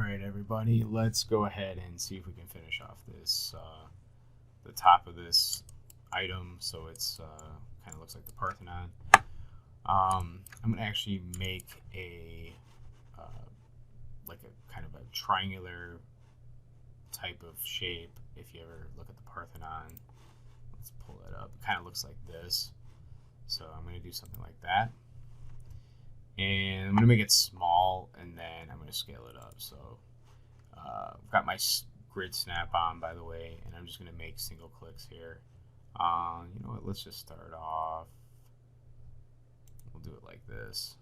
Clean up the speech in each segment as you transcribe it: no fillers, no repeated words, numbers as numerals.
Alright everybody, let's go ahead and see if we can finish off this, the top of this item, so it's kind of looks like the Parthenon. I'm going to actually make a, like a kind of a triangular type of shape. If you ever look at the Parthenon, let's pull it up, it kind of looks like this. So I'm going to do something like that. And I'm going to make it small, and then I'm going to scale it up. So I've got my grid snap on, by the way, and I'm just going to make single clicks here. You know what, let's just start off. We'll do it like this.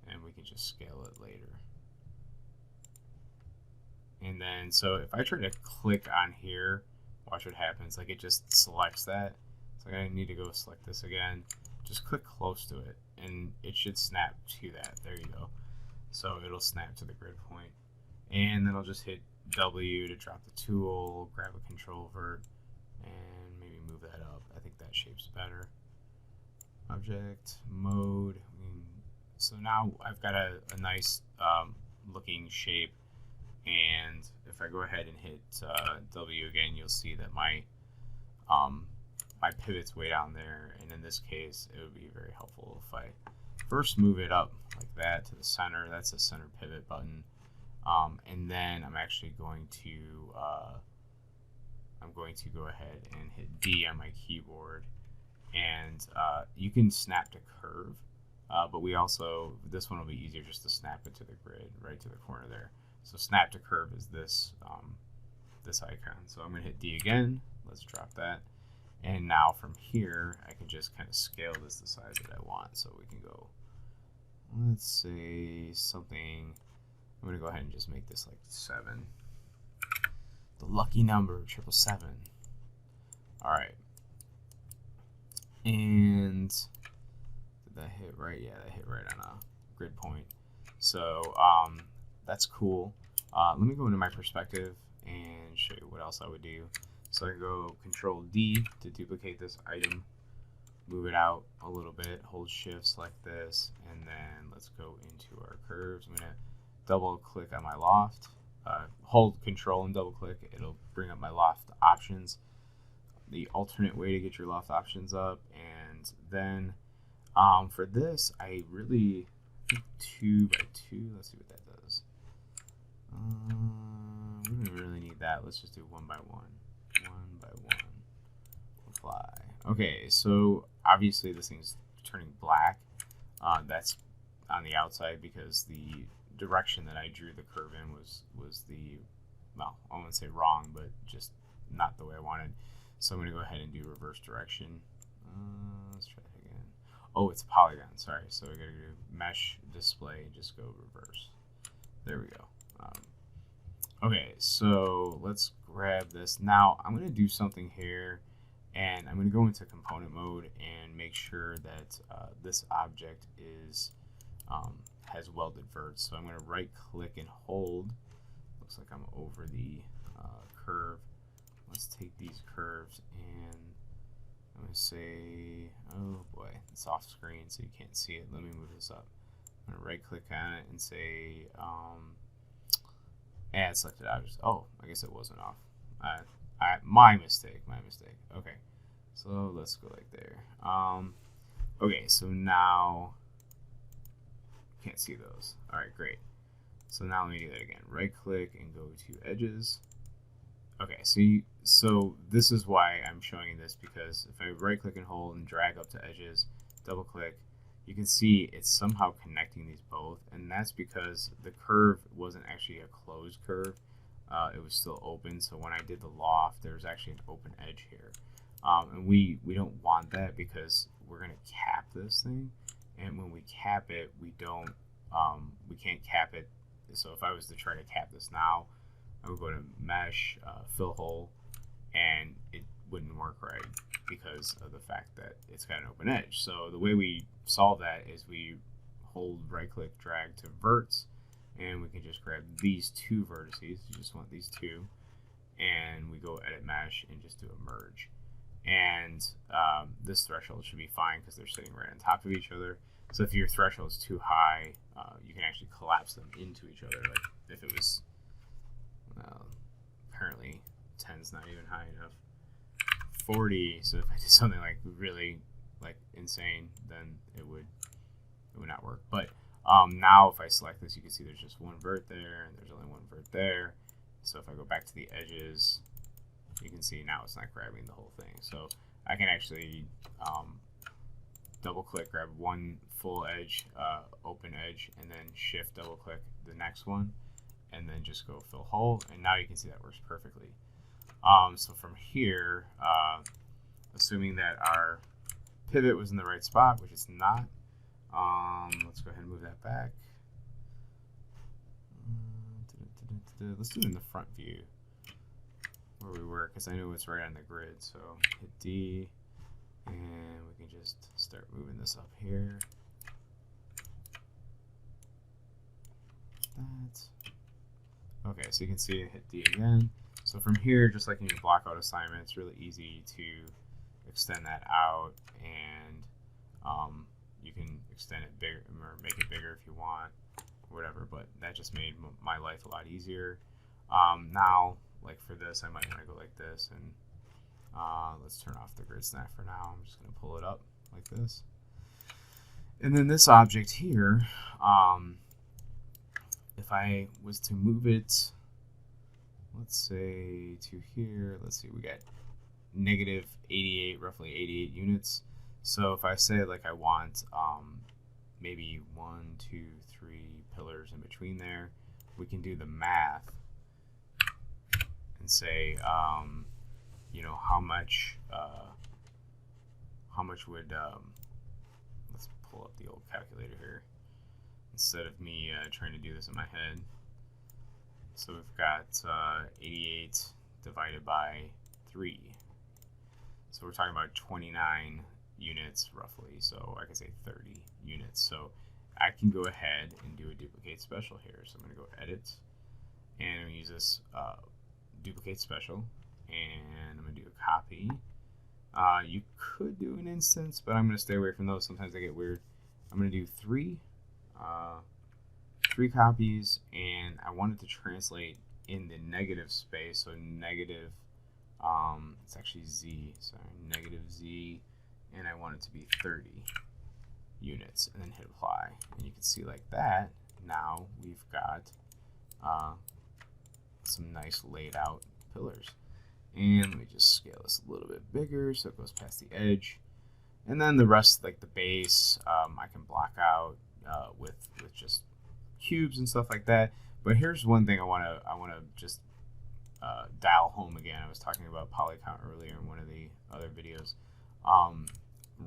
And we can just scale it later. And then, so if I try to click on here, watch what happens. Like, it just selects that. So I need to go select this again. Just click close to it, and it should snap to that. There you go. So it'll snap to the grid point. And then I'll just hit W to drop the tool, grab a control vert, and maybe move that up. I think that shape's better. Object, mode. So now I've got a nice looking shape. And if I go ahead and hit W again, you'll see that my pivot's way down there, and in this case it would be very helpful if I first move it up like that to the center. That's the center pivot button, and then I'm actually going to go ahead and hit D on my keyboard, and you can snap to curve, but we also, this one will be easier just to snap it to the grid, right to the corner there. So snap to curve is this this icon. So I'm going to hit D again. Let's drop that. And now from here, I can just kind of scale this the size that I want. So we can go, let's say something, I'm going to go ahead and just make this like 7. The lucky number, 777. All right. And did that hit right? Yeah, that hit right on a grid point. So that's cool. Let me go into my perspective and show you what else I would do. So I can go Control D to duplicate this item, move it out a little bit, hold Shift, select this, and then let's go into our curves. I'm going to double click on my loft, hold Control and double click. It'll bring up my loft options, the alternate way to get your loft options up. And then for this, I really think 2 by 2. Let's see what that does. We don't really need that. Let's just do 1 by 1. 1 by 1. Apply. Okay, so obviously this thing's turning black. That's on the outside because the direction that I drew the curve in was the, well, I wouldn't say wrong, but just not the way I wanted. So I'm going to go ahead and do reverse direction. Let's try it again. Oh, it's a polygon, sorry. So we got to do mesh display and just go reverse. There we go. Okay, so let's grab this. Now I'm going to do something here, and I'm going to go into component mode and make sure that this object is has welded verts. So I'm going to right click and hold. Looks like I'm over the curve. Let's take these curves and I'm going to say, oh boy, it's off screen so you can't see it. Let me move this up. I'm going to right click on it and say add selected objects. Oh, I guess it wasn't off. My mistake. Okay, so let's go like there. Okay, so now can't see those. All right, great. So now let me do that again. Right click and go to edges. Okay, so this is why I'm showing you this, because if I right click and hold and drag up to edges, double click, you can see it's somehow connecting these both, and that's because the curve wasn't actually a closed curve. It was still open, so when I did the loft, there's actually an open edge here. And we don't want that because we're going to cap this thing, and when we cap it, we can't cap it. So if I was to try to cap this now, I would go to mesh, fill hole, and it wouldn't work right because of the fact that it's got an open edge. So the way we solve that is we hold right click, drag to verts, and we can just grab these 2 vertices. You just want these 2, and we go edit mesh and just do a merge. And this threshold should be fine because they're sitting right on top of each other. So if your threshold is too high, you can actually collapse them into each other. Like if it was, well, apparently 10's not even high enough. 40. So if I did something like really like insane, then it would not work. But now if I select this, you can see there's just one vert there, and there's only one vert there. So if I go back to the edges, you can see now it's not grabbing the whole thing. So I can actually double click, grab one full edge, open edge, and then shift double click the next one, and then just go fill hole. And now you can see that works perfectly. So from here, assuming that our pivot was in the right spot, which it's not, let's go ahead and move that back. Let's do it in the front view where we were, because I know it's right on the grid. So hit D, and we can just start moving this up here. That. Okay, so you can see it hit D again. So from here, just like in your blockout assignment, it's really easy to extend that out, and you can extend it bigger or make it bigger if you want, or whatever. But that just made my life a lot easier. Now, like for this, I might want to go like this, and let's turn off the grid snap for now. I'm just going to pull it up like this. And then this object here, if I was to move it, let's say to here, let's see, we got negative 88, roughly 88 units. So if I say like I want maybe 1, 2, 3 pillars in between there, we can do the math and say, you know, how much would, let's pull up the old calculator here instead of me trying to do this in my head. So we've got 88 divided by 3. So we're talking about 29 units roughly. So I can say 30 units. So I can go ahead and do a duplicate special here. So I'm going to go edit, and I'm going to use this duplicate special, and I'm going to do a copy. You could do an instance, but I'm going to stay away from those. Sometimes they get weird. I'm going to do 3 copies, and I want it to translate in the negative space. So negative, it's actually Z, sorry, negative Z, and I want it to be 30 units, and then hit apply. And you can see like that, now we've got some nice laid out pillars. And let me just scale this a little bit bigger so it goes past the edge. And then the rest, like the base, I can block out with just cubes and stuff like that. But here's one thing I want to just dial home again. I was talking about Polycount earlier in one of the other videos.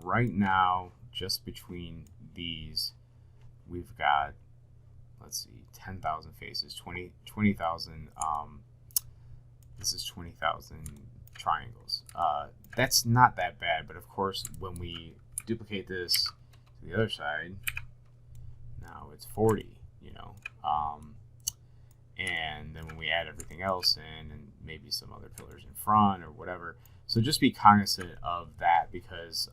Right now, just between these, we've got, let's see, 10,000 faces, 20,000. This is 20,000 triangles. That's not that bad, but of course, when we duplicate this to the other side, now it's 40, you know. And then when we add everything else in, and maybe some other pillars in front or whatever, so just be cognizant of that, because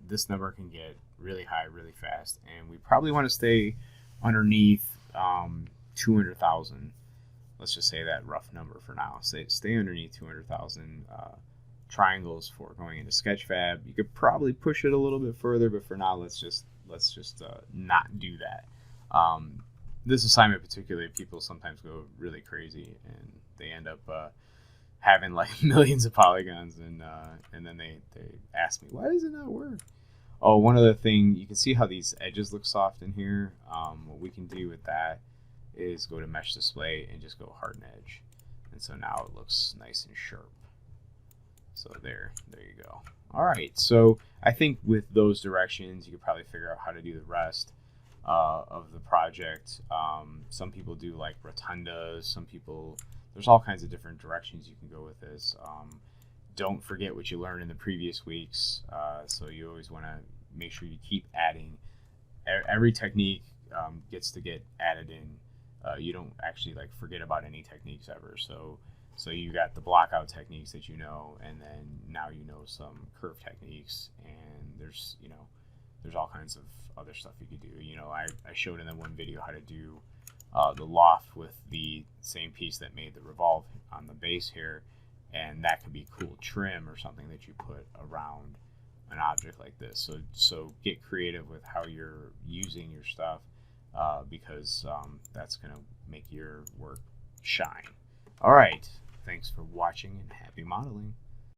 this number can get really high really fast, and we probably want to stay underneath 200,000. Let's just say that rough number for now. Stay underneath 200,000 triangles for going into Sketchfab. You could probably push it a little bit further, but for now, let's just not do that. This assignment particularly, people sometimes go really crazy, and they end up having like millions of polygons, and then they ask me, why does it not work? Oh, one other thing, you can see how these edges look soft in here. What we can do with that is go to mesh display and just go harden edge, and so now it looks nice and sharp. So there you go. All right, so I think with those directions you could probably figure out how to do the rest of the project. Some people do like rotundas, some people, there's all kinds of different directions you can go with this. Don't forget what you learned in the previous weeks, so you always want to make sure you keep adding. Every technique gets to get added in. You don't actually like forget about any techniques ever. So you got the blockout techniques that you know, and then now you know some curve techniques, and there's, you know, there's all kinds of other stuff you could do. You know, I showed in that one video how to do the loft with the same piece that made the revolve on the base here, and that could be cool trim or something that you put around an object like this. So get creative with how you're using your stuff, because that's going to make your work shine. All right, thanks for watching and happy modeling.